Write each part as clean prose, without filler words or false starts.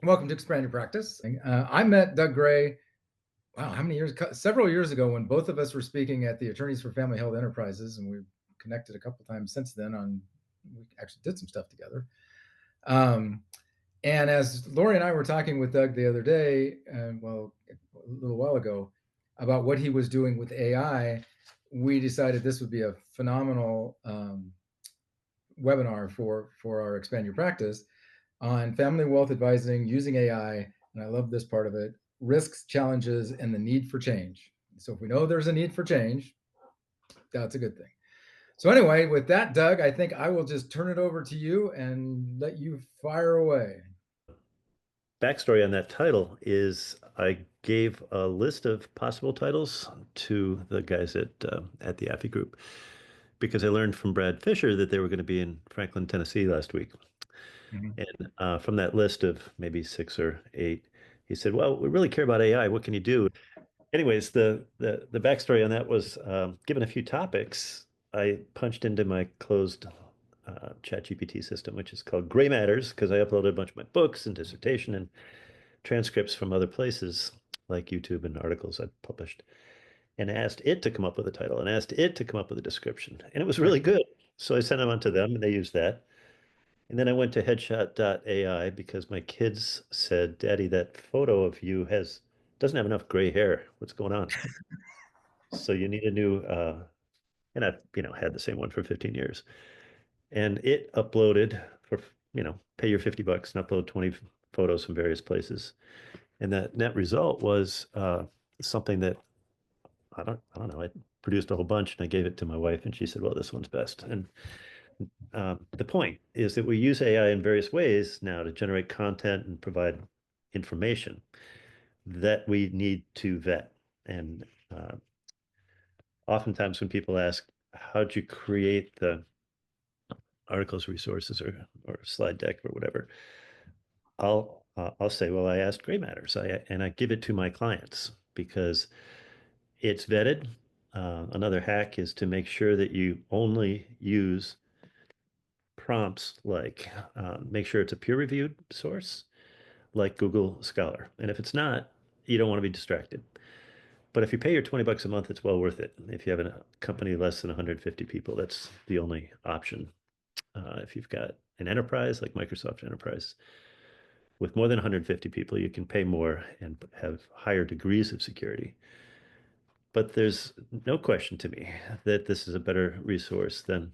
Welcome to Expand Your Practice. I met Doug Gray, wow, how many years? Several years ago when both of us were speaking at the Attorneys for Family Held Enterprises, and we've connected a couple times since then we actually did some stuff together. Um, and as Lori and I were talking with Doug the other day, well, a little while ago, about what he was doing with AI, we decided this would be a phenomenal webinar for our Expand Your Practice on family wealth advising using AI. And I love this part of it: risks, challenges, and the need for change. So if we know there's a need for change, that's a good thing. So anyway, with that, Doug, I think I will just turn it over to you and let you fire away. Backstory on that title is I gave a list of possible titles to the guys at the Affy Group because I learned from Brad Fisher that they were going to be in Franklin, Tennessee last week. Mhm. And from that list of maybe six or eight, he said, "Well, we really care about AI. What can you do?" Anyways, the backstory on that was given a few topics, I punched into my closed ChatGPT system, which is called Gray Matters, because I uploaded a bunch of my books and dissertation and transcripts from other places like YouTube and articles I've published, and asked it to come up with a title and asked it to come up with a description. And it was really good. So I sent them on to them and they used that. And then I went to headshot.ai because my kids said, Daddy, that photo of you has doesn't have enough gray hair. What's going on? So you need a new and I've, had the same one for 15 years. And it uploaded for, pay your 50 bucks and upload 20 photos from various places. And that net result was something that I don't know. I produced a whole bunch and I gave it to my wife, and she said, "Well, this one's best." And the point is that we use AI in various ways now to generate content and provide information that we need to vet. And uh, oftentimes, when people ask, "How'd you create the articles, resources, or slide deck or whatever?" I'll say, "Well, I asked Gray Matters, and I give it to my clients because it's vetted. Another hack is to make sure that you only use prompts like make sure it's a peer-reviewed source like Google Scholar. And if it's not, you don't want to be distracted. But if you pay your 20 bucks a month, it's well worth it. If you have a company less than 150 people, that's the only option. If you've got an enterprise like Microsoft Enterprise with more than 150 people, you can pay more and have higher degrees of security. But there's no question to me that this is a better resource than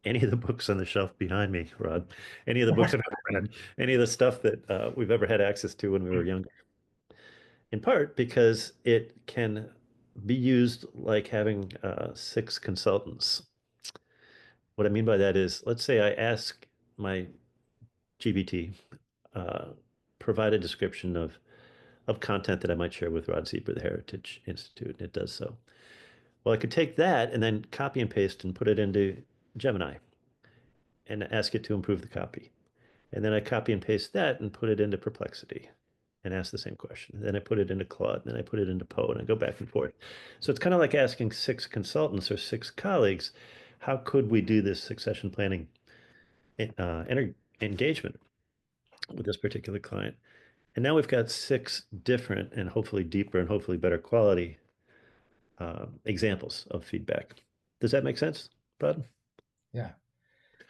any of the books on the shelf behind me, Rod. Any of the books I've ever read, any of the stuff that we've ever had access to when we were younger. In part because it can be used like having six consultants. What I mean by that is, let's say I ask my GPT, uh, provide a description of content that I might share with Rod Zebra, the Heritage Institute, and it does so. Well, I could take that and then copy and paste and put it into Gemini and ask it to improve the copy. And then I copy and paste that and put it into Perplexity and ask the same question. Then I put it into Claude, and then I put it into Poe, and I go back and forth. So it's kind of like asking six consultants or six colleagues, how could we do this succession planning engagement with this particular client? And now we've got six different and hopefully deeper and hopefully better quality examples of feedback. Does that make sense, Bud? Yeah.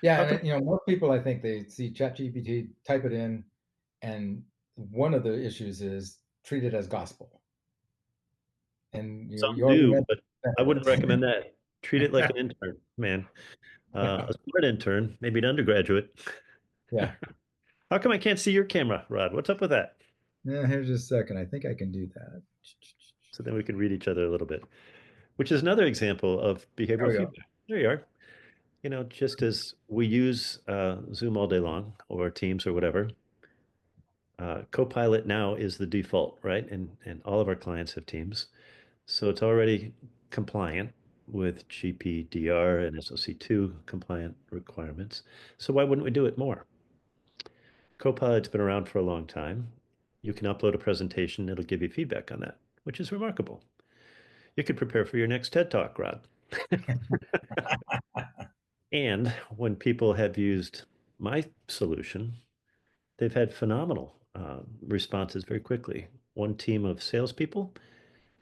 Yeah. How come? And, most people, I think they see ChatGPT, type it in, and one of the issues is treat it as gospel. And, Some you already do, mentioned but I wouldn't that. recommend that. Treat it like an intern, man. Yeah. A smart intern, maybe an undergraduate. Yeah. How come I can't see your camera, Rod? What's up with that? Yeah. Here's just a second. I think I can do that. So then we can read each other a little bit, which is another example of There behavioral we go. feedback. There you are. Just as we use Zoom all day long or Teams or whatever, Copilot now is the default, right? And all of our clients have Teams. So it's already compliant with GPDR and SOC2 compliant requirements. So why wouldn't we do it more? Copilot's been around for a long time. You can upload a presentation, it'll give you feedback on that, which is remarkable. You could prepare for your next TED Talk, Rod. And when people have used my solution, they've had phenomenal responses very quickly. One team of salespeople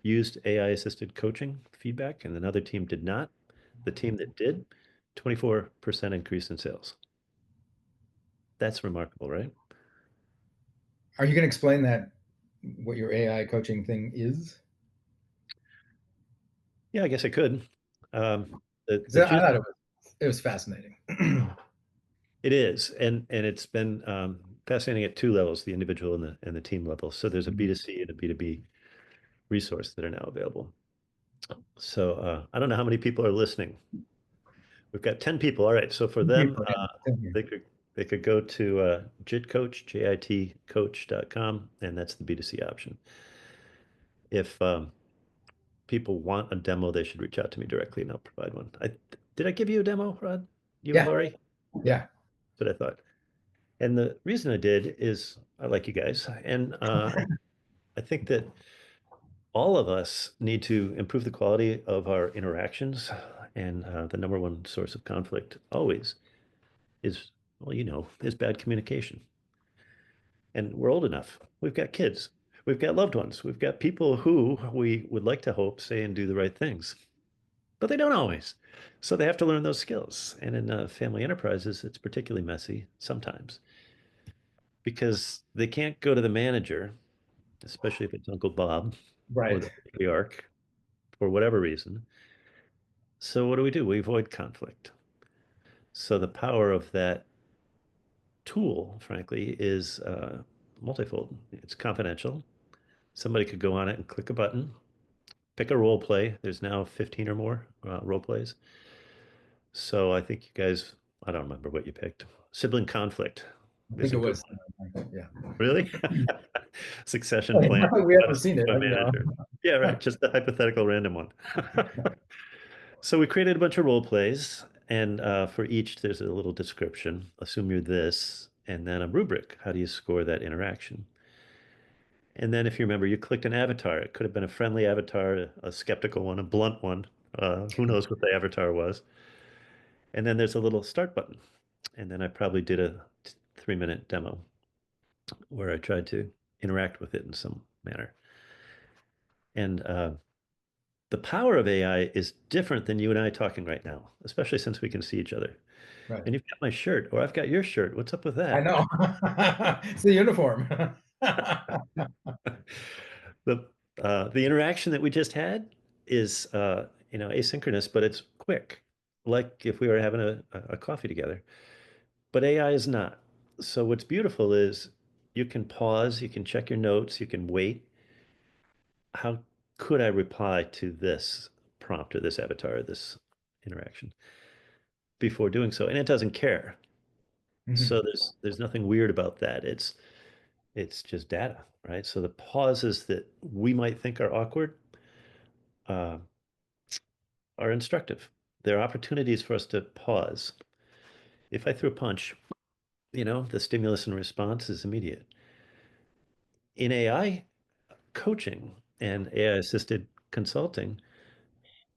used AI assisted coaching feedback, and another team did not. The team that did, 24% increase in sales. That's remarkable, right? Are you going to explain that what your AI coaching thing is? Yeah, I guess I could. Because The I gist, thought it was fascinating. it is, and it's been fascinating at two levels, the individual and the team level. So there's a B2C and a B2B resource that are now available. So I don't know how many people are listening. We've got 10 people. All right. So for them, People, yeah. they could go to JIT Coach, JIT coach.com, and that's the B2C option. If people want a demo, they should reach out to me directly and I'll provide one. Did I give you a demo, Rod? You and Yeah, Lori? yeah. That's what I thought. And the reason I did is I like you guys. And I think that all of us need to improve the quality of our interactions. And the number one source of conflict always is, well, is bad communication. And we're old enough. We've got kids. We've got loved ones. We've got people who we would like to hope say and do the right things, but they don't always. So they have to learn those skills. And in family enterprises, it's particularly messy sometimes because they can't go to the manager, especially if it's Uncle Bob or Right. the patriarch for whatever reason. So what do? We avoid conflict. So the power of that tool, frankly, is multifold. It's confidential. Somebody could go on it and click a button, pick a role play. There's now 15 or more role plays. So I think you guys, I don't remember what you picked. Sibling conflict I is think a it good was. one. Yeah. Really? Succession Not plan. that we How ever to seen it, become a you know. manager. Yeah, right. Just a hypothetical random one. So we created a bunch of role plays, and for each, there's a little description. Assume you're this, and then a rubric. How do you score that interaction? And then, if you remember, you clicked an avatar. It could have been a friendly avatar, a skeptical one, a blunt one. Who knows what the avatar was? And then there's a little start button. And then I probably did a 3-minute demo where I tried to interact with it in some manner. And the power of AI is different than you and I talking right now, especially since we can see each other. Right. And you've got my shirt, or I've got your shirt. What's up with I that? know. It's the uniform. The interaction that we just had is asynchronous, but it's quick, like if we were having a coffee together. But AI is not. So what's beautiful is you can pause, you can check your notes, you can wait. How could I reply to this prompt or this avatar or this interaction before doing so? And it doesn't care. Mhm. So there's nothing weird about that. It's just data, right? So the pauses that we might think are awkward uh, are instructive. There are opportunities for us to pause. If I threw a punch, the stimulus and response is immediate. In AI coaching and AI assisted consulting,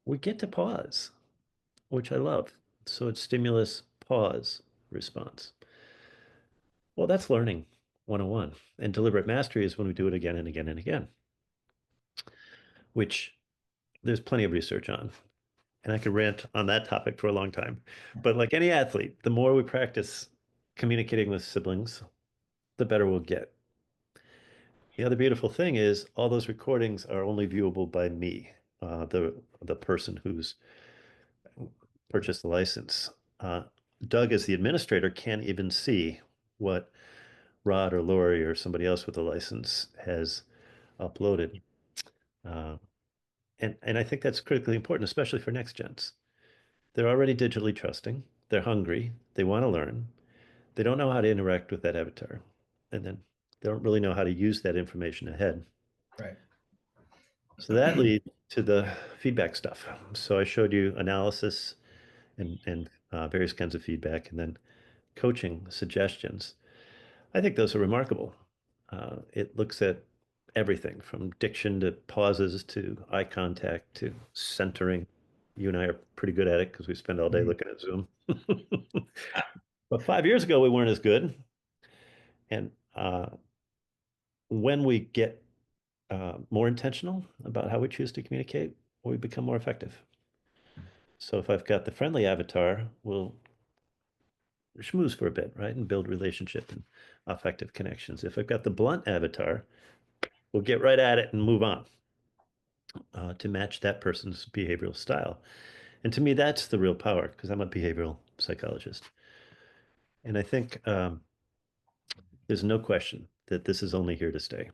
we get to pause, which I love. So it's stimulus, pause, response. Well, that's learning 101. And deliberate mastery is when we do it again and again and again, which there's plenty of research on. And I could rant on that topic for a long time. But like any athlete, the more we practice communicating with siblings, the better we'll get. The other beautiful thing is all those recordings are only viewable by me, the person who's purchased the license. Uh, Doug, as the administrator, can't even see what Rod or Lori or somebody else with a license has uploaded. Uh, and I think that's critically important, especially for next gens. They're already digitally trusting. They're hungry. They want to learn. They don't know how to interact with that avatar. And then they don't really know how to use that information ahead. Right. So that leads to the feedback stuff. So I showed you analysis and various kinds of feedback, and then coaching suggestions. I think those are remarkable. It looks at everything from diction to pauses to eye contact to centering. You and I are pretty good at it because we spend all day Mhm. looking at Zoom. But 5 years ago, we weren't as good. And when we get more intentional about how we choose to communicate, we become more effective. So if I've got the friendly avatar, we'll schmooze for a bit, right? And build relationship and affective connections. If I've got the blunt avatar, we'll get right at it and move on to match that person's behavioral style. And to me, that's the real power because I'm a behavioral psychologist. And I think there's no question that this is only here to stay.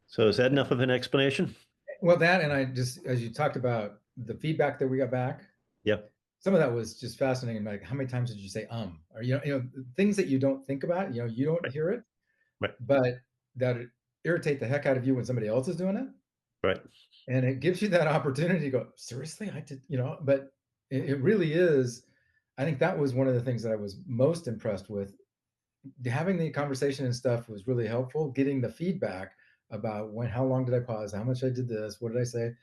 So is that enough of an explanation? Well, that and I just as you talked about the feedback that we got back, Yep. some of that was just fascinating. Like, how many times did you say or things that you don't think about, you don't Right. hear it, Right. but that irritate the heck out of you when somebody else is doing it. Right. And it gives you that opportunity to go, seriously, I did, but it really is. I think that was one of the things that I was most impressed with. Having the conversation and stuff was really helpful. Getting the feedback about how long did I pause, how much I did this, what did I say?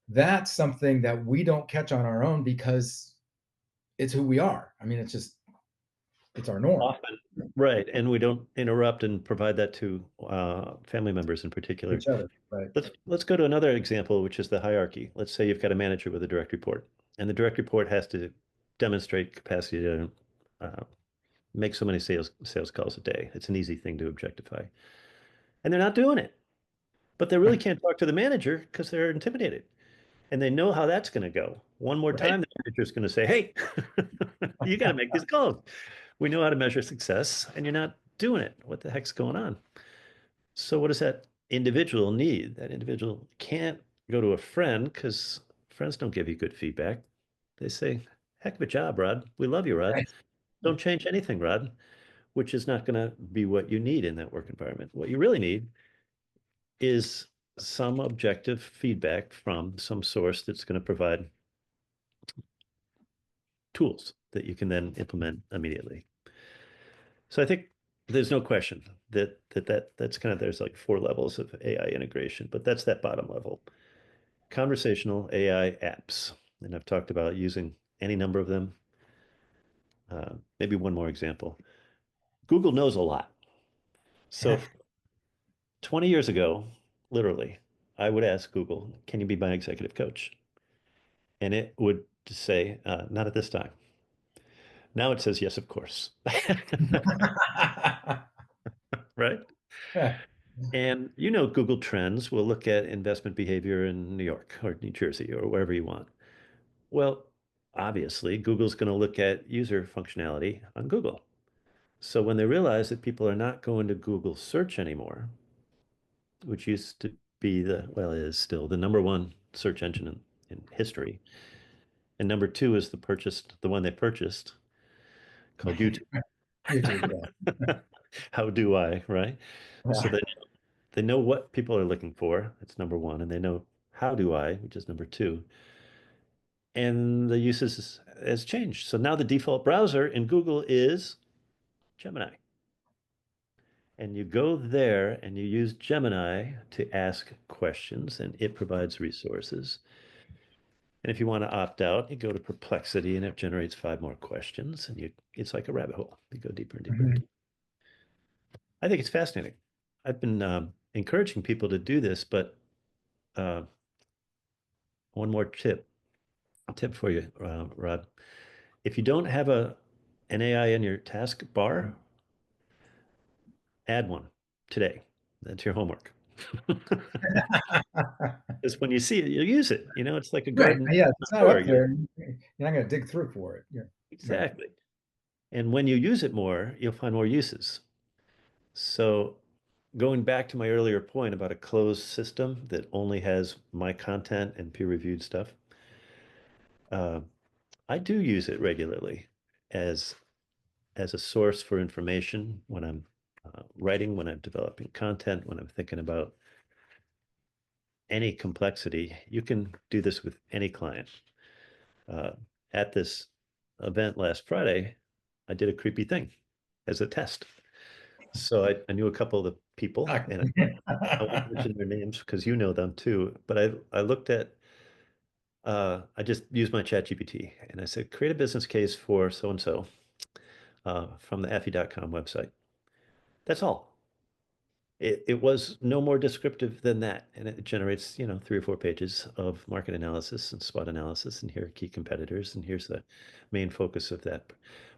That's something that we don't catch on our own because it's who we are. I mean, it's our norm. Often. Right. And we don't interrupt and provide that to family members in particular. Each other, right? Let's go to another example, which is the hierarchy. Let's say you've got a manager with a direct report, and the direct report has to demonstrate capacity to uh, make so many sales calls a day. It's an easy thing to objectify, and they're not doing it. But they really can't talk to the manager because they're intimidated, and they know how that's going to go. One more Right. time, the manager's going to say, "Hey, you got to make these calls. We know how to measure success, and you're not doing it. What the heck's going on?" So what does that individual need? That individual can't go to a friend because friends don't give you good feedback. They say, heck of a job, Rod. We love you, Rod. Right. Don't change anything, Rod, which is not going to be what you need in that work environment. What you really need is some objective feedback from some source that's going to provide tools that you can then implement immediately. So I think there's no question that's kind of there's like 4 levels of AI integration, but that's that bottom level. Conversational AI apps. And I've talked about using any number of them. Maybe one more example. Google knows a lot. So 20 years ago, literally, I would ask Google, can you be my executive coach? And it would say, not at this time. Now it says, yes, of course. Right? And Google Trends will look at investment behavior in New York or New Jersey or wherever you want. Well, obviously, Google's going to look at user functionality on Google. So when they realize that people are not going to Google search anymore, which used to be is still the number one search engine in history. And number two is the one they purchased called YouTube. YouTube, yeah. How do I, right? So Yeah. they know what people are looking for. It's number one. And they know how do I, which is number two. And the uses has changed. So now the default browser in Google is Gemini. And you go there and you use Gemini to ask questions, and it provides resources. And if you want to opt out, you go to Perplexity, and it generates 5 more questions, and it's like a rabbit hole. You go deeper and deeper and Mhm. deeper. I think it's fascinating. I've been encouraging people to do this, but uh, one more tip for you, Rod. If you don't have an AI in your task bar, add one today. That's your homework. Because when you see it, you'll use it. It's like a Right. garden Yeah. It's not door. up there. You're not going to dig through for it. Yeah. Right. Exactly. And when you use it more, you'll find more uses. So going back to my earlier point about a closed system that only has my content and peer-reviewed stuff, uh, I do use it regularly as as a source for information when I'm writing, when I'm developing content, when I'm thinking about any complexity. You can do this with any client. Uh, at this event last Friday, I did a creepy thing as a test. So I knew a couple of the people, and I won't mention their names because you know them too. But I looked at I just used my chat GPT and I said, create a business case for so and so from the Effie.com website. That's all. it was no more descriptive than that. And it generates, 3 or 4 pages of market analysis and SWOT analysis. And here are key competitors. And here's the main focus of that.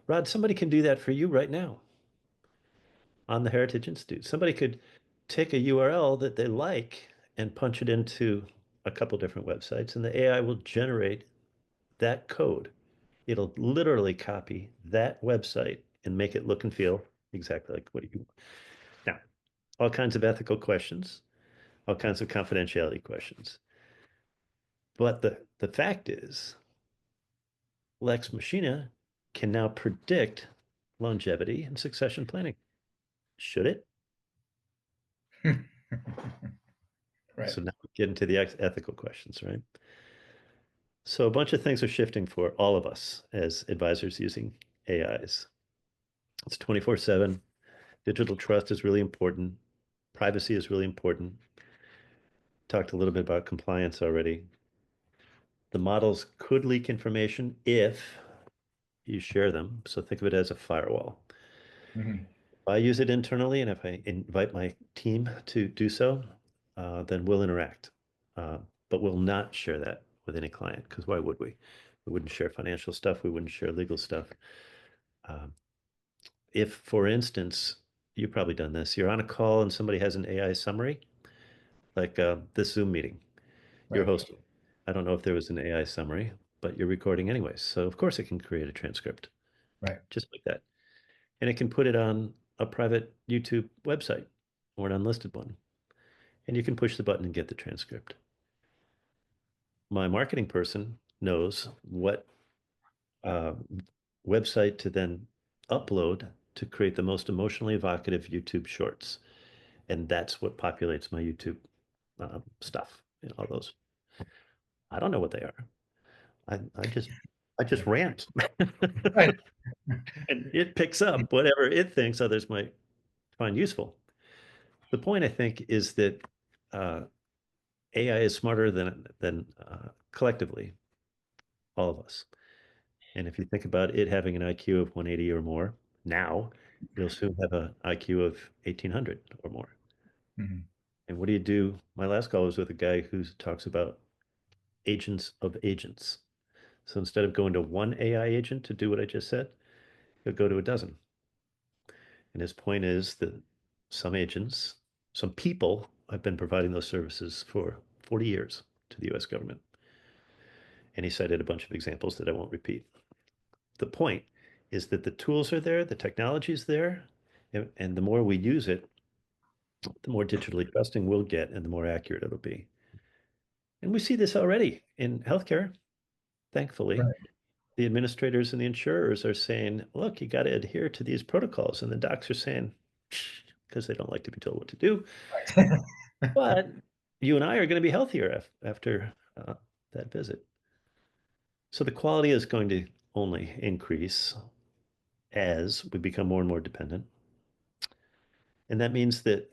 Rod, somebody can do that for you right now on the Heritage Institute. Somebody could take a URL that they like and punch it into a couple different websites, and the AI will generate that code. It'll literally copy that website and make it look and feel exactly like what you want. Now, all kinds of ethical questions, all kinds of confidentiality questions. But the fact is, Lex Machina can now predict longevity and succession planning. Should it? Right. So now we get into the ethical questions, right? So a bunch of things are shifting for all of us as advisors using AIs. It's 24/7. Digital trust is really important. Privacy is really important. Talked a little bit about compliance already. The models could leak information if you share them. So think of it as a firewall. Mhm. If I use it internally and if I invite my team to do so, then we'll interact. But we'll not share that with any client because why would we? We wouldn't share financial stuff. We wouldn't share legal stuff. Um, if, for instance, you've probably done this, you're on a call and somebody has an AI summary, like this Zoom meeting you're Right. hosting. I don't know if there was an AI summary, but you're recording anyways. So of course it can create a transcript Right. just like that. And it can put it on a private YouTube website or an unlisted one. And you can push the button and get the transcript. My marketing person knows what uh, website to then upload to create the most emotionally evocative YouTube shorts. And that's what populates my YouTube stuff and all those. I don't know what they are. I just rant. Right. And it picks up whatever it thinks others might find useful. The point, I think, is that AI is smarter than collectively all of us. And if you think about it having an IQ of 180 or more, now you'll soon have an IQ of 1800 or more. Mhm. And what do you do? My last call was with a guy who talks about agents of agents. So instead of going to one AI agent to do what I just said, he'll go to a dozen. And his point is that some agents, some people have been providing those services for 40 years to the US government. And he cited a bunch of examples that I won't repeat. The point is that the tools are there, the technology is there, and the more we use it, the more digitally trusting we'll get and the more accurate it'll be. And we see this already in healthcare, thankfully. Right. The administrators and the insurers are saying, look, you got to adhere to these protocols. And the docs are saying, because they don't like to be told what to do. But you and I are going to be healthier after that visit. So the quality is going to only increase as we become more and more dependent. And that means that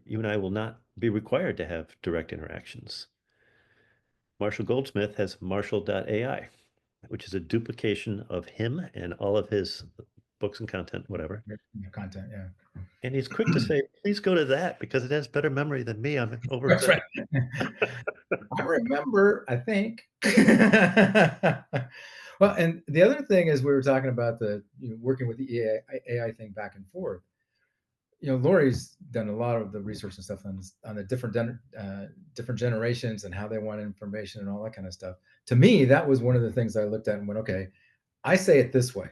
you and I will not be required to have direct interactions. Marshall Goldsmith has Marshall.ai, which is a duplication of him and all of his books and content, whatever. Your content. Yeah. And he's quick to say, please go to that because it has better memory than me. I'm That's overfilled. right. I remember, I think. Well, and the other thing is we were talking about working with the AI thing back and forth. Lori's done a lot of the research and stuff on the different generations and how they want information and all that kind of stuff. To me, that was one of the things I looked at and went, okay, I say it this way.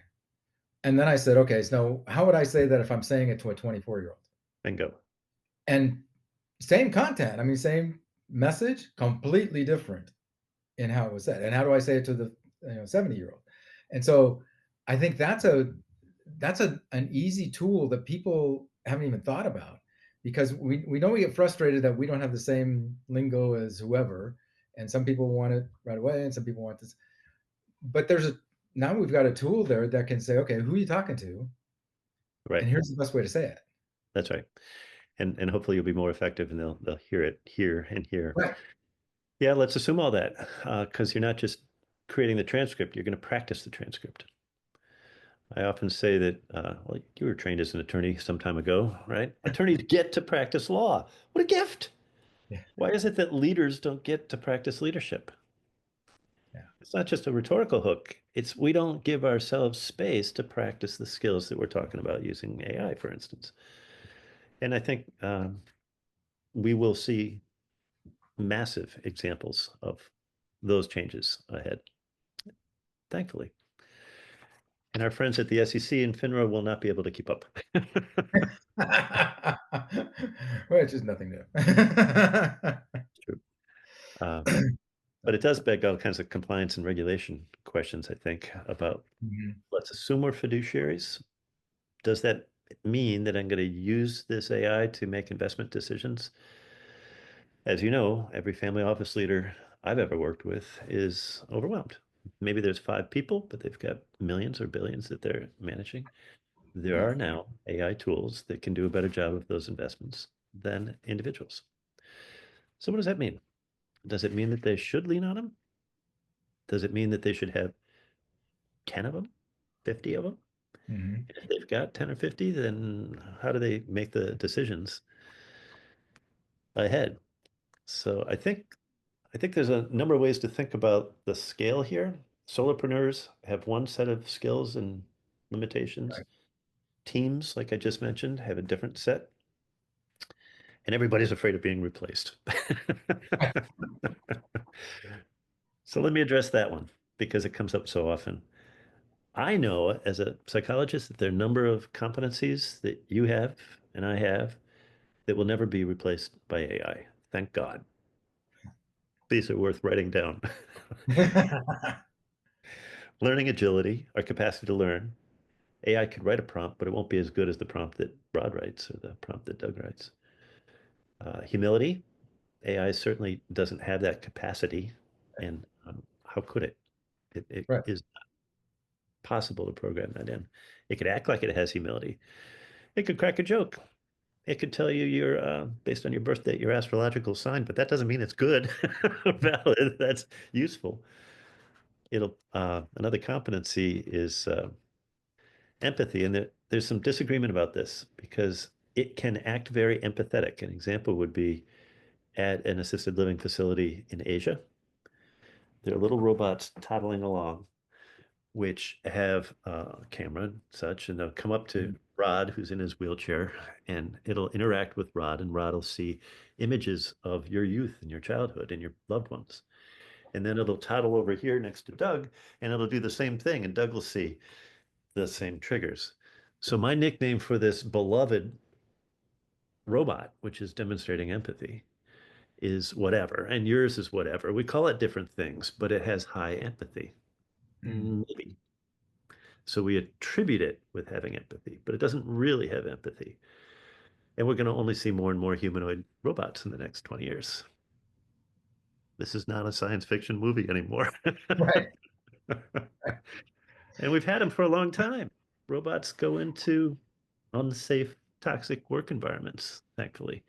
And then I said, okay, so how would I say that if I'm saying it to a 24-year-old? Bingo. And same content. I mean, same message, completely different in how it was said. And how do I say it to the 70-year-old? And so I think that's an easy tool that people haven't even thought about, because we know we get frustrated that we don't have the same lingo as whoever, and some people want it right away and some people want this. But now we've got a tool there that can say, okay, who are you talking to? Right. And here's the best way to say it. That's right. And hopefully you'll be more effective and they'll hear it here and here. Right. Yeah, let's assume all that because you're not just creating the transcript, you're going to practice the transcript. I often say that, well, you were trained as an attorney some time ago, right? Attorneys get to practice law. What a gift. Yeah. Why is it that leaders don't get to practice leadership? Yeah. It's not just a rhetorical hook. It's we don't give ourselves space to practice the skills that we're talking about using AI, for instance. And I think we will see massive examples of those changes ahead, thankfully. And our friends at the SEC and FINRA will not be able to keep up. Which is nothing new. True. Uh, but it does beg all kinds of compliance and regulation questions, I think, about Mhm. let's assume we're fiduciaries. Does that mean that I'm going to use this AI to make investment decisions? As you know, every family office leader I've ever worked with is overwhelmed. Maybe there's 5 people, but they've got millions or billions that they're managing. There are now AI tools that can do a better job of those investments than individuals. So what does that mean? Does it mean that they should lean on them? Does it mean that they should have 10 of them, 50 of them? Mhm. If they've got 10 or 50, then how do they make the decisions ahead? So I think there's a number of ways to think about the scale here. Solopreneurs have one set of skills and limitations. Right. Teams, like I just mentioned, have a different set, and everybody's afraid of being replaced. So let me address that one because it comes up so often. I know as a psychologist that there are a number of competencies that you have and I have that will never be replaced by AI. Thank God. These are worth writing down. Learning agility, our capacity to learn. AI could write a prompt, but it won't be as good as the prompt that Rod writes or the prompt that Doug writes. Humility, AI certainly doesn't have that capacity. And how could it? It Right. is possible to program that in. It could act like it has humility. It could crack a joke. It could tell you your based on your birth date, your astrological sign, but that doesn't mean it's good, valid. That's useful. It'll another competency is empathy, and there's some disagreement about this because it can act very empathetic. An example would be at an assisted living facility in Asia. There are little robots toddling along, which have a camera and such, and they'll come up to Mhm. Rod, who's in his wheelchair, and it'll interact with Rod, and Rod will see images of your youth and your childhood and your loved ones. And then it'll toddle over here next to Doug, and it'll do the same thing, and Doug will see the same triggers. So my nickname for this beloved robot, which is demonstrating empathy, is whatever, and yours is whatever. We call it different things, but it has high empathy. Mhm. Maybe. So we attribute it with having empathy, but it doesn't really have empathy. And we're going to only see more and more humanoid robots in the next 20 years. This is not a science fiction movie anymore. Right. And we've had them for a long time. Robots go into unsafe, toxic work environments, thankfully.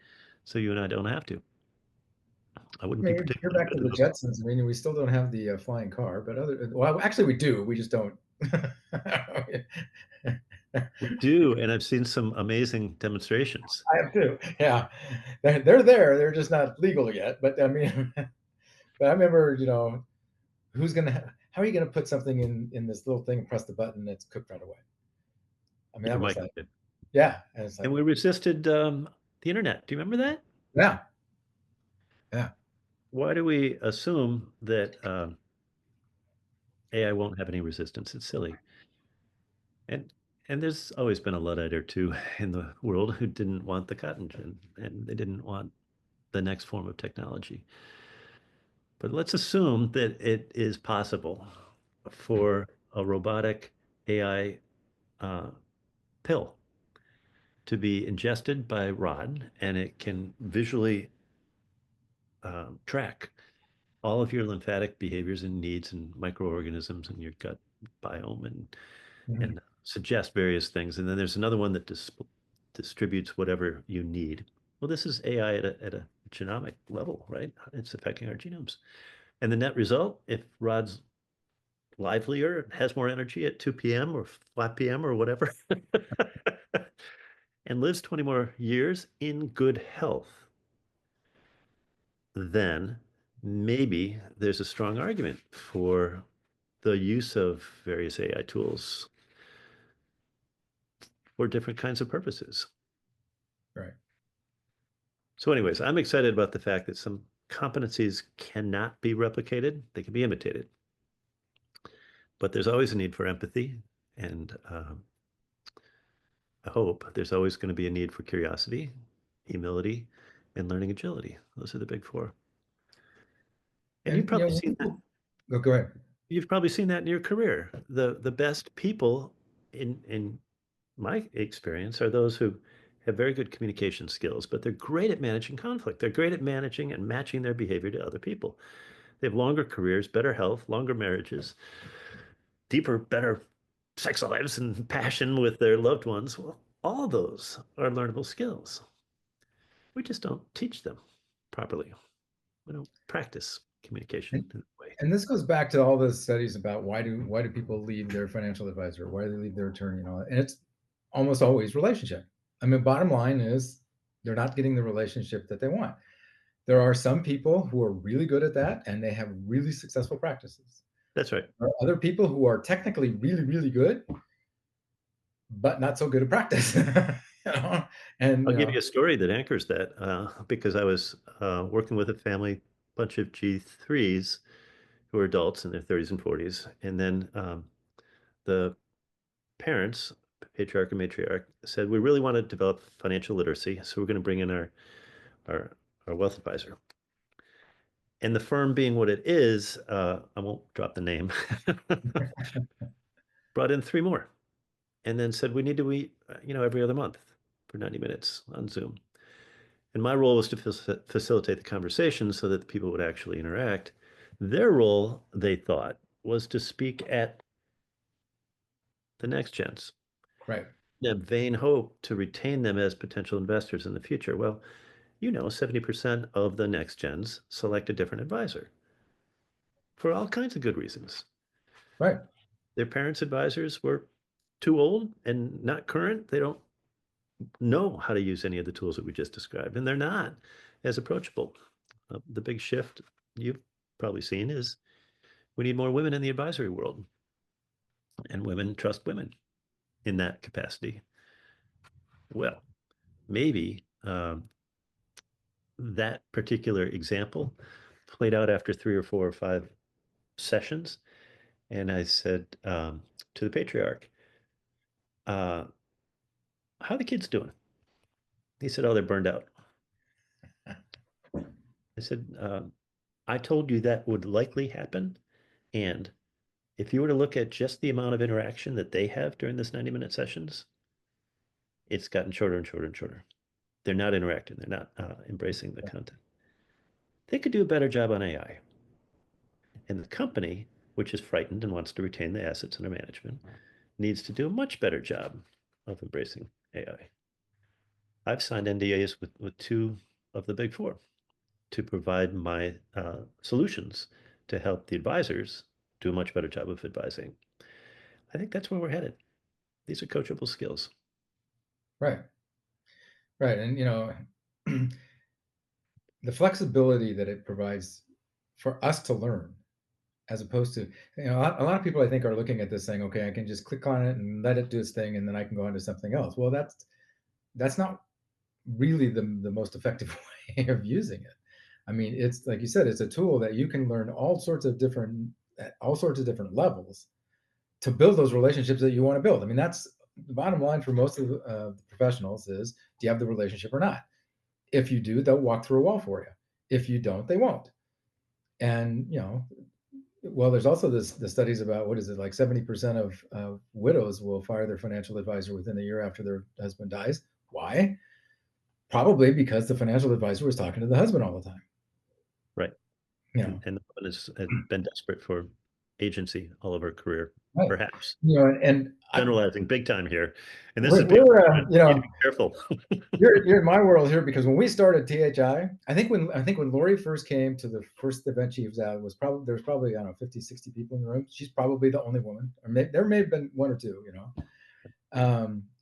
So you and I don't have to. I I wouldn't be mean, you're particularly back to good the at those. Jetsons. I mean, we still don't have the flying car, but well, actually, we do. We just don't. I We do, and I've seen some amazing demonstrations. have too. Yeah, they're there. They're just not legal yet. But I mean, but I remember, how are you gonna put something in this little thing and press the button and it's cooked right away? I mean, Your that was like, micro. yeah, and it's And like, we resisted the internet. Do you remember that? yeah, yeah. Why do we assume that AI won't have any resistance? It's silly. And and there's always been a Luddite or two in the world who didn't want the cotton gin and they didn't want the next form of technology. But let's assume that it is possible for a robotic AI uh, pill to be ingested by Rod and it can visually track all of your lymphatic behaviors and needs and microorganisms in your gut biome Mhm. and suggest various things. And then there's another one that distributes whatever you need. Well, this is AI at a genomic level, right? It's affecting our genomes. And the net result, if Rod's livelier, has more energy at 2 p.m. or 5 p.m. or whatever, and lives 20 more years in good health, then maybe there's a strong argument for the use of various AI tools for different kinds of purposes. Right. So anyways, I'm excited about the fact that some competencies cannot be replicated. They can be imitated. But there's always a need for empathy. And I hope there's always going to be a need for curiosity, humility, and learning agility. Those are the big four. And And you know, go ahead. you've probably seen that in your career. The best people in my experience are those who have very good communication skills, but they're great at managing conflict. They're great at managing and matching their behavior to other people. They have longer careers, better health, longer marriages, deeper, better sex lives and passion with their loved ones. Well, all those are learnable skills. We just don't teach them properly. We don't practice communication And, in that way. and this goes back to all the studies about why do people leave their financial advisor, why do they leave their attorney, and all that. And it's almost always relationship. I mean, bottom line is they're not getting the relationship that they want. There are some people who are really good at that and they have really successful practices. That's right. There are other people who are technically really, really good, but not so good at practice. you know? And I'll you give know, you a story that anchors that because I was working with a family, bunch of G3s who are adults in their 30s and 40s. And then the parents, patriarch and matriarch, said, we really want to develop financial literacy. So we're going to bring in our, our wealth advisor. And the firm being what it is, I won't drop the name, brought in three more and then said, we need to meet, every other month for 90 minutes on Zoom. And my role was to facilitate the conversation so that the people would actually interact. Their role, they thought, was to speak at the next gens, right, in a vain hope to retain them as potential investors in the future. Well, 70% of the next gens select a different advisor for all kinds of good reasons. right. Their parents' advisors were too old and not current. They don't know how to use any of the tools that we just described, and they're not as approachable. The big shift you've probably seen is we need more women in the advisory world, and women trust women in that capacity. Well, maybe that particular example played out after 3 or 4 or 5 sessions. And I said to the patriarch, how are the kids doing? He said, oh, they're burned out. I said, I told you that would likely happen. And if you were to look at just the amount of interaction that they have during this 90-minute sessions, it's gotten shorter and shorter and shorter. They're not interacting. They're not embracing the content. They could do a better job on AI. And the company, which is frightened and wants to retain the assets under management, needs to do a much better job of embracing AI. I've signed NDAs with two of the big four to provide my solutions to help the advisors do a much better job of advising. I think that's where we're headed. These are coachable skills. Right. Right. And the flexibility that it provides for us to learn, as opposed to, a lot of people I think are looking at this saying, okay, I can just click on it and let it do its thing, and then I can go on to something else. Well, that's not really the most effective way of using it. I mean, it's like you said, it's a tool that you can learn all sorts of different at all sorts of different levels to build those relationships that you want to build. I mean, that's the bottom line for most of the professionals is, do you have the relationship or not? If you do, they'll walk through a wall for you. If you don't, they won't. And well, there's also the studies about, what is it, like 70% of widows will fire their financial advisor within a year after their husband dies. Why? Probably because the financial advisor was talking to the husband all the time. Right. You know, And the woman has been desperate for agency all of our career, Right. perhaps. And Generalizing big time here. And this is being we're, recorded. You need to be careful. you're in my world here because when we started THI, I think when Lori first came to the first event she was at, there was probably, I don't know, 50, 60 people in the room. She's probably the only woman, or there may have been one or two,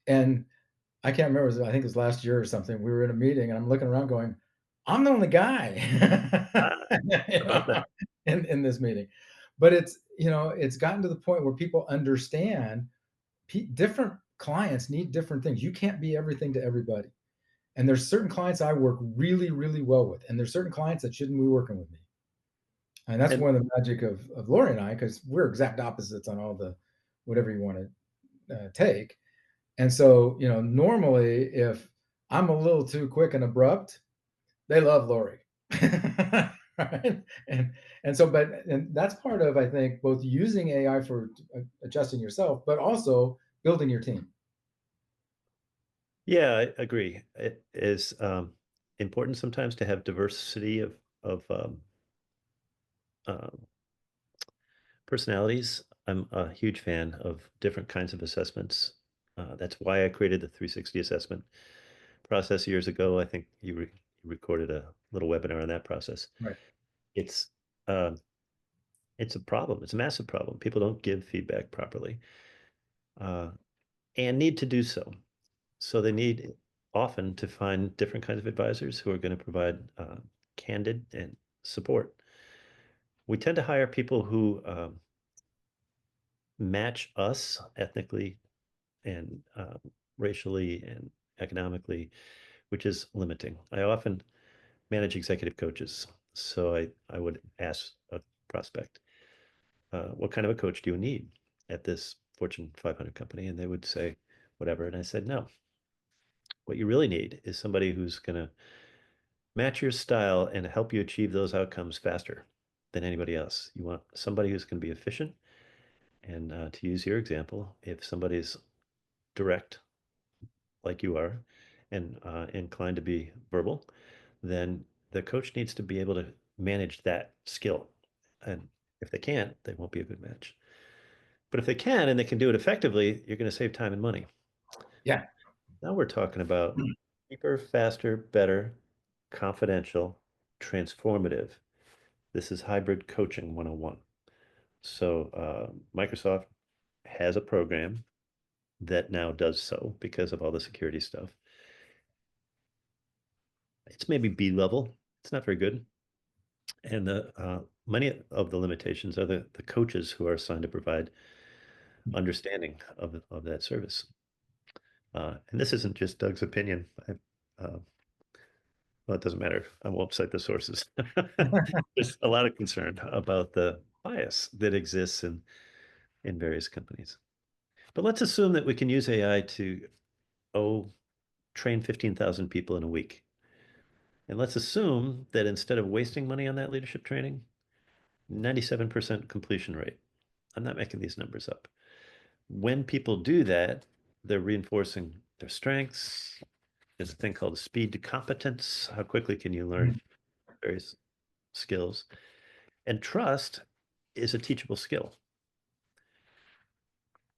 and I can't remember. I think it was last year or something. We were in a meeting, and I'm looking around, going, "I'm the only guy," Ah, about that. in this meeting. But it's gotten to the point where people understand different clients need different things. You can't be everything to everybody. And there's certain clients I work really, really well with, and there's certain clients that shouldn't be working with me. And that's And one of the magic of Lori and I, because we're exact opposites on all the whatever you want to take. And so, normally if I'm a little too quick and abrupt, they love Lori. Right? And that's part of, I think, both using AI for adjusting yourself, but also building your team. yeah, I agree. It is important sometimes to have diversity of um, personalities. I'm a huge fan of different kinds of assessments. That's why I created the 360 assessment process years ago. I think you recorded a little webinar on that process. Right. It's um, it's a problem. It's a massive problem. People don't give feedback properly, uh, and need to do so. So they need often to find different kinds of advisors who are going to provide candid and support. We tend to hire people who match us ethnically and racially and economically, which is limiting. I often manage executive coaches, so I would ask a prospect, what kind of a coach do you need at this Fortune 500 company? And they would say, whatever. And I said, no, what you really need is somebody who's going to match your style and help you achieve those outcomes faster than anybody else. You want somebody who's going to be efficient. And to use your example, if somebody's direct like you are and inclined to be verbal, then the coach needs to be able to manage that skill. And if they can't, they won't be a good match. But if they can and they can do it effectively, you're going to save time and money. Yeah. Now we're talking about cheaper, faster, better, confidential, transformative. This is hybrid coaching 101. So Microsoft has a program that now does so because of all the security stuff. It's maybe B level. It's not very good. And many of the limitations are the coaches who are assigned to provide understanding of that service. And this isn't just Doug's opinion. Well, it doesn't matter. I won't cite the sources. There's a lot of concern about the bias that exists in various companies. But let's assume that we can use AI to, train 15,000 people in a week. And let's assume that instead of wasting money on that leadership training, 97% completion rate. I'm not making these numbers up. When people do that, they're reinforcing their strengths. There's a thing called speed to competence. How quickly can you learn various skills? And trust is a teachable skill.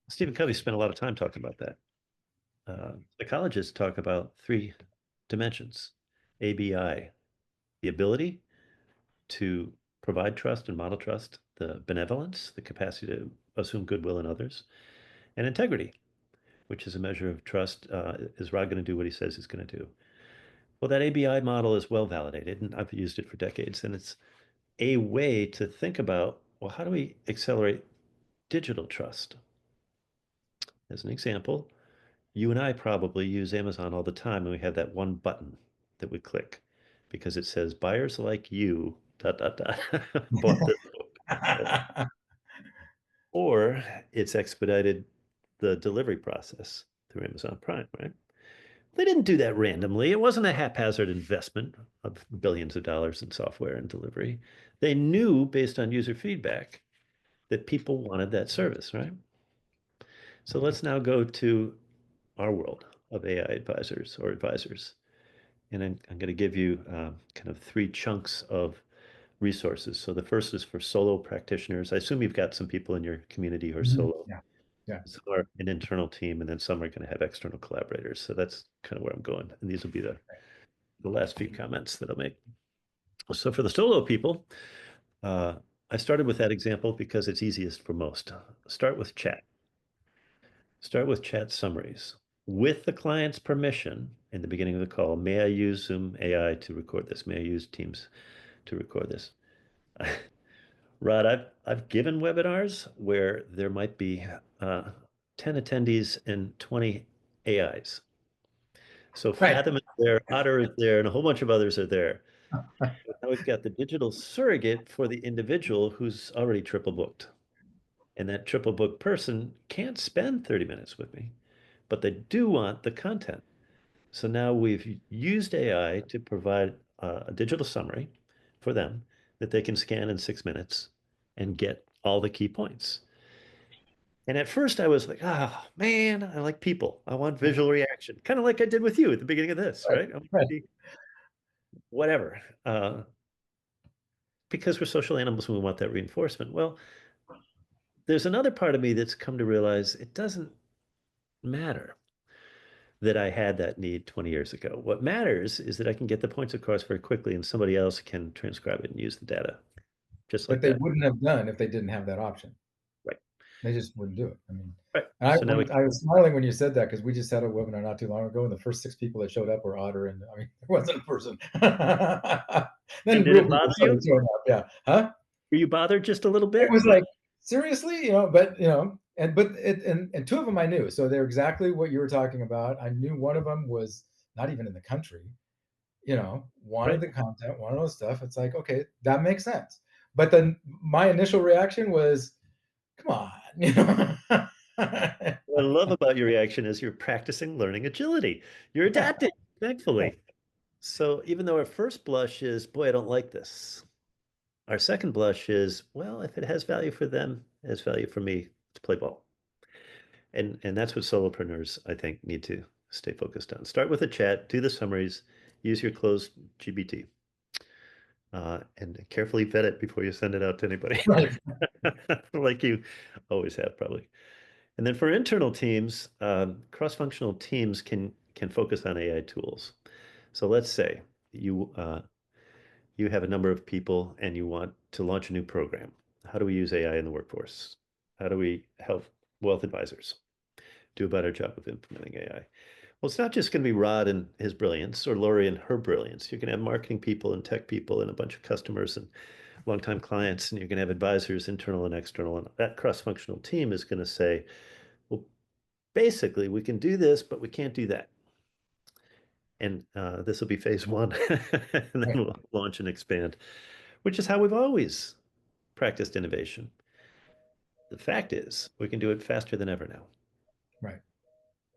Stephen Covey spent a lot of time talking about that. Psychologists talk about three dimensions: ABI, the ability to provide trust and model trust, the benevolence, the capacity to assume goodwill in others, and integrity, which is a measure of trust. Is Rod going to do what he says he's going to do? Well, that ABI model is well validated, and I've used it for decades, and it's a way to think about, well, how do we accelerate digital trust? As an example, you and I probably use Amazon all the time, and we have that one button that we click because it says buyers like you dot dot dot bought this book. Or it's expedited the delivery process through Amazon Prime, right? They didn't do that randomly. It wasn't a haphazard investment of billions of dollars in software and delivery. They knew based on user feedback that people wanted that service, right? So let's now go to our world of AI advisors or advisors. And I'm going to give you kind of three chunks of resources. So the first is for solo practitioners. I assume you've got some people in your community who are Mhm. solo. Yeah. Yeah. Some are an internal team, and then some are going to have external collaborators. So that's kind of where I'm going. And these will be the last few comments that I'll make. So for the solo people, uh, I started with that example because it's easiest for most. Start with chat. Start with chat summaries. With the client's permission in the beginning of the call, may I use Zoom AI to record this? May I use Teams to record this? Rod, I've given webinars where there might be 10 attendees and 20 AIs. So Right. Fathom is there, Otter is there, and a whole bunch of others are there. Now we've got the digital surrogate for the individual who's already triple booked. And that triple booked person can't spend 30 minutes with me, but they do want the content. So now we've used AI to provide a digital summary for them that they can scan in 6 minutes and get all the key points. And at first I was like, oh man, I like people. I want visual reaction, kind of like I did with you at the beginning of this, Right. right? I want to Right. see whatever. Because we're social animals and we want that reinforcement. Well, there's another part of me that's come to realize it doesn't matter that I had that need 20 years ago. What matters is that I can get the points across very quickly and somebody else can transcribe it and use the data just But like they that. wouldn't have done if they didn't have that option. Right. They just wouldn't do it. I mean, Right. and So now we I was smiling when you said that because we just had a webinar not too long ago, and the first 6 people that showed up were Otter, and I mean, there wasn't a person. and Then did real it people bother you? started showing up. Yeah, huh? Were you bothered just a little It bit? was like seriously, but and two of them I knew, so they're exactly what you were talking about. I knew one of them was not even in the country. Wanted Right. the content, wanted all the stuff. It's like, okay, that makes sense. But then my initial reaction was, come on, What I love about your reaction is you're practicing learning agility. You're adapting, thankfully. So even though our first blush is, boy, I don't like this. Our second blush is, well, if it has value for them, it has value for me to play ball. And that's what solopreneurs, I think, need to stay focused on. Start with a chat, do the summaries, use your closed GBT, and carefully vet it before you send it out to anybody, Right. like you always have, probably. And then for internal teams, cross-functional teams can focus on AI tools. So let's say you have a number of people and you want to launch a new program. How do we use AI in the workforce? How do we help wealth advisors do a better job of implementing AI? Well, it's not just going to be Rod and his brilliance or Lori and her brilliance. You can have marketing people and tech people and a bunch of customers and longtime clients, and you can have advisors, internal and external. And that cross-functional team is going to say, well, basically, we can do this, but we can't do that. And this will be phase one, and then Right. we'll launch and expand, which is how we've always practiced innovation. The fact is, we can do it faster than ever now. Right.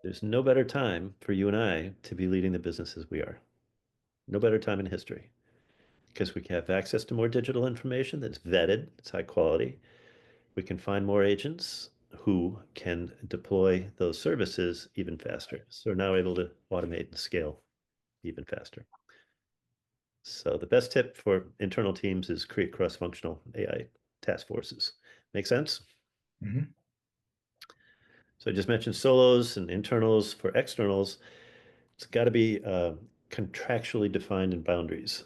There's no better time for you and I to be leading the business as we are. No better time in history because we can have access to more digital information that's vetted, it's high quality. We can find more agents who can deploy those services even faster. So we're now able to automate and scale even faster. So the best tip for internal teams is create cross-functional AI task forces. Make sense? Hmm. So I just mentioned solos and internals. For externals, it's got to be contractually defined in boundaries.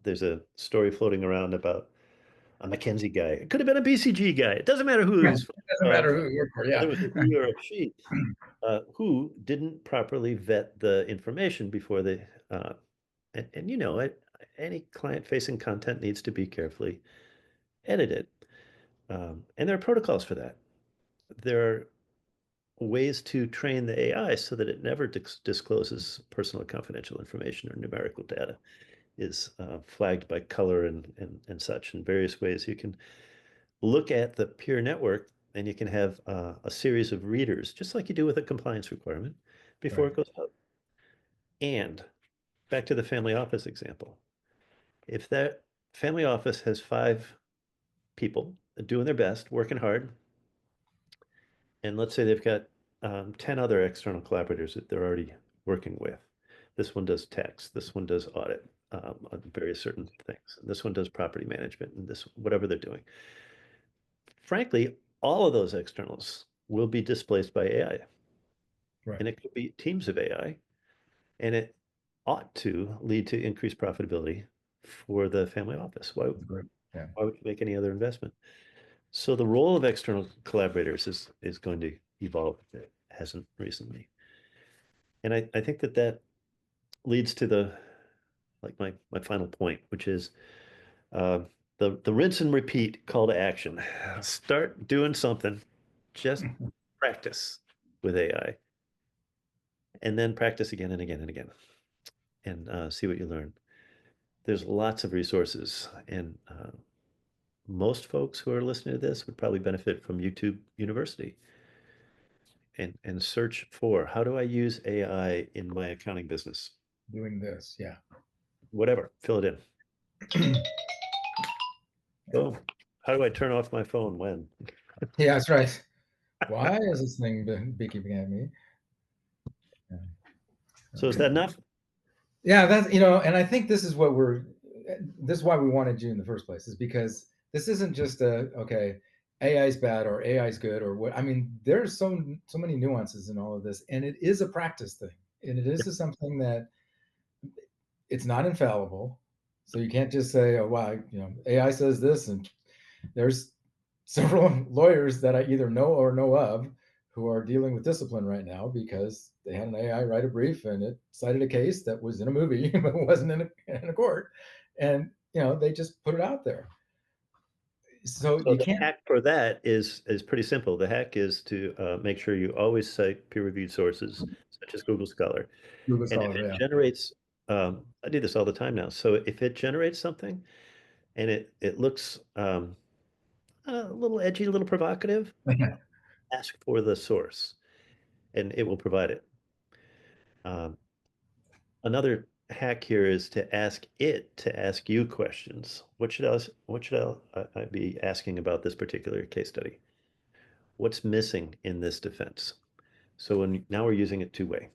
There's a story floating around about a McKinsey guy. It could have been a BCG guy. It doesn't matter who he Yeah. was. It doesn't matter who you work for. Whether Yeah. it was a he or a she, who didn't properly vet the information before they. And any client-facing content needs to be carefully edited, and there are protocols for that. There are ways to train the AI so that it never discloses personal confidential information or numerical data is flagged by color and such in various ways. You can look at the peer network and you can have a series of readers, just like you do with a compliance requirement before Right. it goes out. And back to the family office example. If that family office has 5 people doing their best, working hard, and let's say they've got 10 other external collaborators that they're already working with. This one does text, this one does audit, on various certain things. And this one does property management and this, whatever they're doing. Frankly, all of those externals will be displaced by AI. Right. And it could be teams of AI, and it ought to lead to increased profitability for the family office. Great. Yeah. Why would you make any other investment? So the role of external collaborators is going to evolve. It hasn't recently. And I think that that leads to the like my final point, which is uh, the rinse and repeat call to action. Start doing something, just practice with AI, and then practice again and again and again, and see what you learn. There's lots of resources, and most folks who are listening to this would probably benefit from YouTube University and search for how do I use AI in my accounting business? Doing this. Yeah. Whatever, fill it in. Boom. How do I turn off my phone when? Yeah, that's right. Why is this thing beeping at me? Yeah. So is Okay. that enough? Yeah, that's and I think this is why we wanted you in the first place, is because this isn't just a okay, AI is bad or AI is good or what. I mean, there's so many nuances in all of this, and it is a practice thing, and it is something that it's not infallible. So you can't just say, oh wow, AI says this, and there's several lawyers that I either know or know of who are dealing with discipline right now because they had an AI write a brief and it cited a case that was in a movie but wasn't in a court, and they just put it out there. So So you the can't. hack for that is pretty simple. The hack is to make sure you always cite peer-reviewed sources, such as Google Scholar. Google And if Scholar, it yeah. generates, I do this all the time now. So if it generates something and it looks a little edgy, a little provocative, ask for the source, and it will provide it. Um, Another hack here is to ask it to ask you questions. What should I be asking about this particular case study? What's missing in this defense? So now we're using it two-way.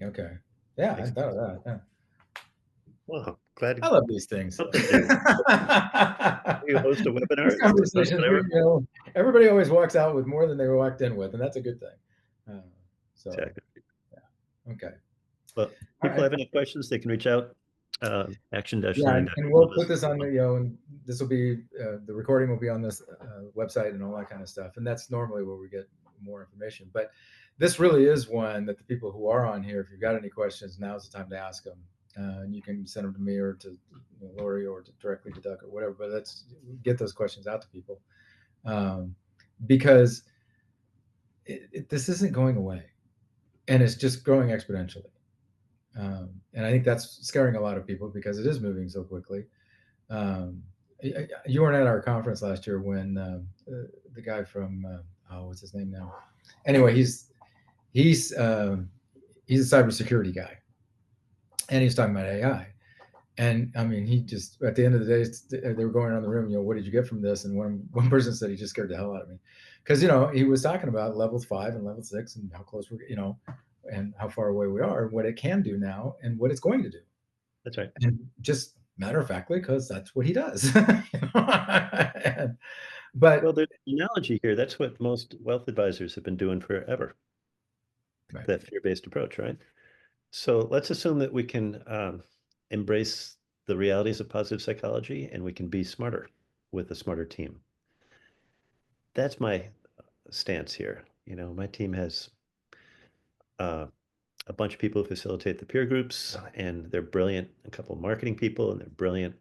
Okay. Yeah, I Makes thought of sense. that. Yeah. Well, glad I love these things. something new. You host a These webinar, conversations, whatever. everybody always walks out with more than they walked in with, and that's a good thing. So, Exactly. yeah. Okay. Well, All people right. have any questions, they can reach out. Yeah, Action-learning. and we'll put this on and this will be the recording will be on this website and all that kind of stuff. And that's normally where we get more information. But this really is one that the people who are on here, if you've got any questions, now's the time to ask them. And you can send them to me or to Lori or directly to Doug or whatever. But let's get those questions out to people because this isn't going away, and it's just growing exponentially. And I think that's scaring a lot of people because it is moving so quickly. You weren't at our conference last year when the guy from what's his name now? Anyway, he's he's a cybersecurity guy, and he's talking about AI. And I mean, he just at the end of the day, they were going around the room. What did you get from this? And one person said he just scared the hell out of me, because he was talking about level 5 and level 6 and how close and how far away we are, and what it can do now, and what it's going to do. That's right. And just matter of factly, because that's what he does. But Well, the analogy here, that's what most wealth advisors have been doing forever, right, that fear-based approach, right? So let's assume that we can embrace the realities of positive psychology and we can be smarter with a smarter team. That's my stance here. My team has uh, a bunch of people who facilitate the peer groups, and they're brilliant. A couple of marketing people, and they're brilliant.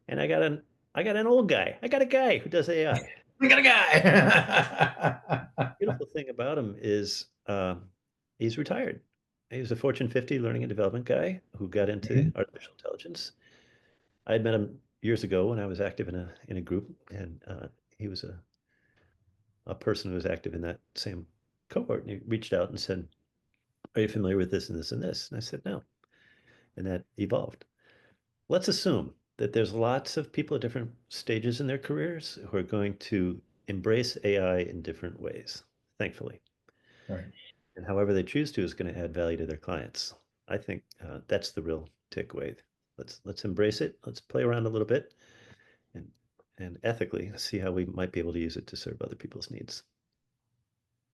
And I got an old guy. I got a guy who does AI. we got a guy. Beautiful thing about him is he's retired. He's a Fortune 50 learning and development guy who got into Mhm. artificial intelligence. I had met him years ago when I was active in a group, and he was a person who was active in that same cohort. And he reached out and said, "Are you familiar with this and this and this?" And I said, "No," and that evolved. Let's assume that there's lots of people at different stages in their careers who are going to embrace AI in different ways, thankfully. Right. And however they choose to is going to add value to their clients. I think that's the real takeaway. Let's embrace it. Let's play around a little bit and ethically see how we might be able to use it to serve other people's needs.